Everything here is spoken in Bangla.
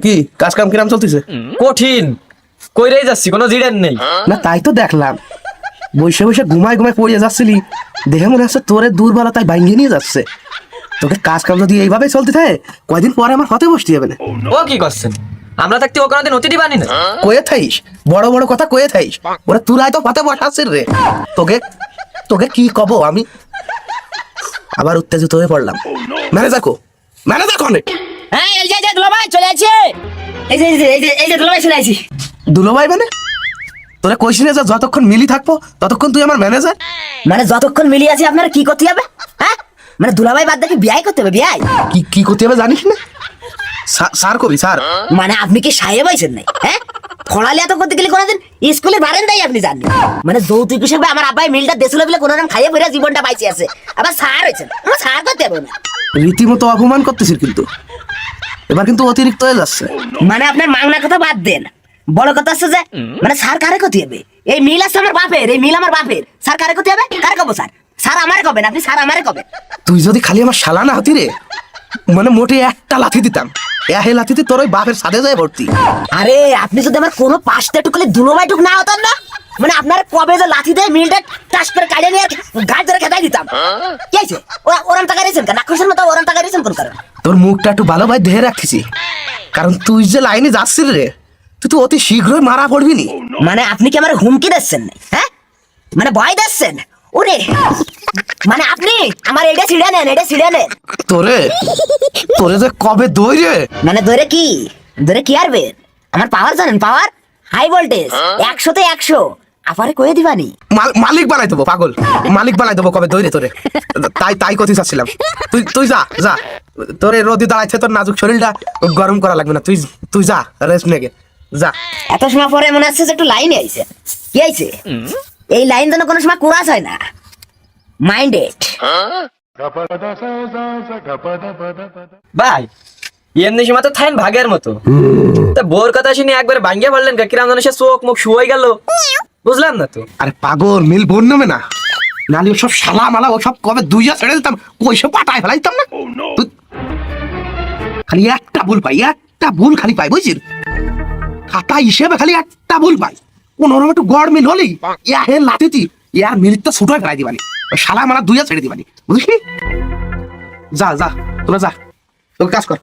কি কাজ কাম কিরাম চলতেছে? কঠিন, কইরেই যাচ্ছি, কোনো জিডেন নেই। না তাই তো দেখলাম, বসে বসে ঘুমায় ঘুমায় পড়ে যাচ্ছিলি, দেখে মনে হচ্ছে তোরে দুর্বলতায় ভাঙিয়ে নিয়ে যাচ্ছে। তোকে কাজ কাম যদি এইভাবে চলতে থাকে, কয়দিন পরে আমার হতে বসতে হবে না। ও কি করছেন? আমরা থাকতে ও কোনোদিন অতিথি বানি না। কয়ে থাইস, বড় বড় কথা কয়ে থাইস, ওরা তুরাই তো হতে বসাচ্ছিস রে। তোকে তোকে কি কব আমি? আবার উত্তেজিত হয়ে পড়লাম। ম্যানেজার কো, ম্যানেজার কোনে? হ্যাঁ, এই যে দুলাভাই চলে আসছে। এই যে দুলাভাই চলে আসছি। দুলোভাই মানে? তোরা কইছিস যে যতক্ষণ মিলি থাকবো ততক্ষণ তুই আমার ম্যানেজার? মানে যতক্ষণ মিলি আছে আপনারা কি করতে হবে? হ্যাঁ, মানে দুলাভাই বাদ দেখি বিয়াই করতে হবে। বিয়াই কি কি করতে হবে জানিস না? স্যার কবি স্যার। মানে আপনি কি সাহেব হয়েছেন নাই? হ্যাঁ, ফলালিয়া তো করতে গেলে কোনোদিন স্কুলে বারেন্দাই আপনি জানেন। মানে যৌতুক হিসেবে আমার আব্বাই মিলটা দেছিল বলে কোনো রকম খাইয়ে পড়ে জীবনটা বাইচে আছে। আবার স্যার হয়েছেন, আমার স্যার করতে হবে না। রীতিমতো অপমান করতেছিস কিন্তু, এবার কিন্তু অতিরিক্ত হয়ে যাচ্ছে। মানে আপনার মাংনার কথা বাদ দেন, বড় কথা হচ্ছে যে মানে স্যার কারে করতে হবে? এই মিল আছে আমার বাপের, এই মিল আমার বাপের। স্যার কারে করতে হবে? কারে কব স্যার? স্যার আমারে কবেন, আপনি স্যার আমারে কবেন। তুই যদি খালি আমার শালা না হতি রে, মানে মোটে একটা লাথি দিতাম, এ লাথিতে তোর ওই বাপের সাথে যায় ভর্তি। আরে আপনি যদি আমার কোনো পাঁচটা টুকলে দুলোবাই টুক না হতাম না, মানে আপনার কবে যে লাথি দেয় মিলটা টাস করে কাটে নিয়ে গাছ ধরে খেতাই দিতাম। কি আছে ওরাম টাকা দিয়েছেন কেন? নাক্ষসের মতো ওরাম টাকা দিয়েছেন কোন কারণ? তোর মুখটা একটু ভালো ভাই দেহে রাখতেছি, কারণ তুই যে লাইনে যাচ্ছিস রে, তুই তো অতি শীঘ্রই মারা পড়বি নি। মানে আপনি কি আমার হুমকি দিচ্ছেন? হ্যাঁ, মানে ভয় দিচ্ছেন? ওরে মানে আপনি আমার এটা ছিড়ে নেন, এটা ছিড়ে নেন। তোরে তোরে যে কবে দই রে, মানে ধরে কি ধরে কি আরবে? আমার পাওয়ার জানেন? পাওয়ার হাই ভোল্টেজ, 100-তে 100। আপারে কয়ে দিবানি মালিক বানাই দেবো, পাগল মালিক বানাই দেবো কবে দই রে তোরে। তাই কথা চাচ্ছিলাম। তুই তুই যা যা, তোর রোদি দাঁড়াইছে, তোর নাজুক শরীরটা গরম করা লাগবে না। তুই তুই যা, রেস্ট নেগে যা। এত সময় পরে মনে হচ্ছে যে একটু লাইনে আইছে। কি আইছে? এই লাইন যেন কোনো সময় কুরাস হয় না। মাইন্ডেড ভাই এমনি সময় তো থাইন ভাগের মতো, তা বোর কথা শুনে একবার ভাঙ্গিয়া বললেন কিরাম যেন সে চোখ মুখ শুয়ে গেল, বুঝলাম না তো। আরে পাগল, মিল বোন নেবে না, নালি ওসব শালা মালা ওসব কবে দুইয়া ছেড়ে দিতাম, ওইসব পাঠায় ফেলাইতাম না। তুই খালি একটা ভুল পাই, একটা ভুল খালি পাই, বুঝছিস? খাতা হিসেবে খালি একটা ভুল পাই, কোনোরকম একটু গড় মিল হলি ইয়া হে লাতিতি ইয়ার মিলিটা ছুটোয় ফেলাই দিবানি, ওই শালা মালা দুইয়া ছেড়ে দিবানি, বুঝলি? যা যা তোরা যা, তোকে কাজ কর।